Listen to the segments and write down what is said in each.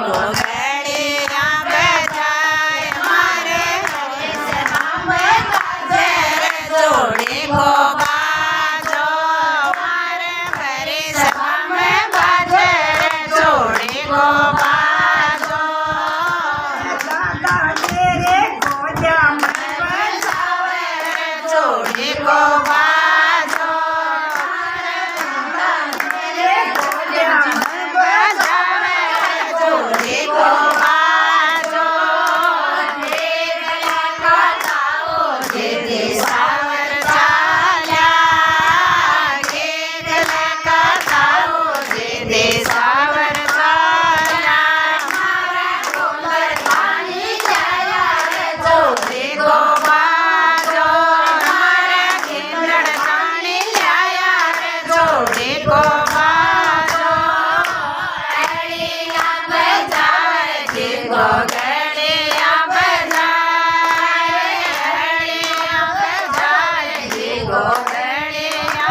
ગોગળિયા બજાય મારે જોડે ગોબાજો મારે ફરી સભામે બાજે જોડે ગોબાજો જોડે ગોબાજો જોડે ગોબાજો જે સાવર ચાલ્યા ગેગલા કથાઓ જે સાવર ચાલ્યા મારા ગોબર પાણી ચાલ્યા જોડે ગોબાજો મારા ગેંદણ પાણી લાયા જોડે ગોબાજો ગોગળિયા બજાય જે ગોગળિયા બજાય જે ગોગળિયા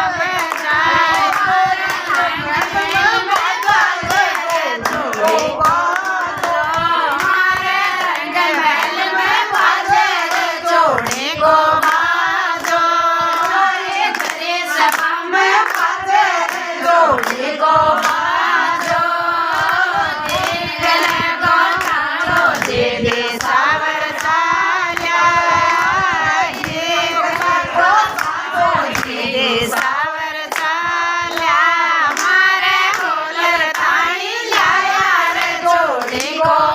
જોડે ગોબાજો મારે ઘરે સભામાં પાછે જોડે ગોબાજો જે સાવર ચાલ્યા જે સાવર ચાલ્યા મારે હોલર તાણી લાયા જોડે ગો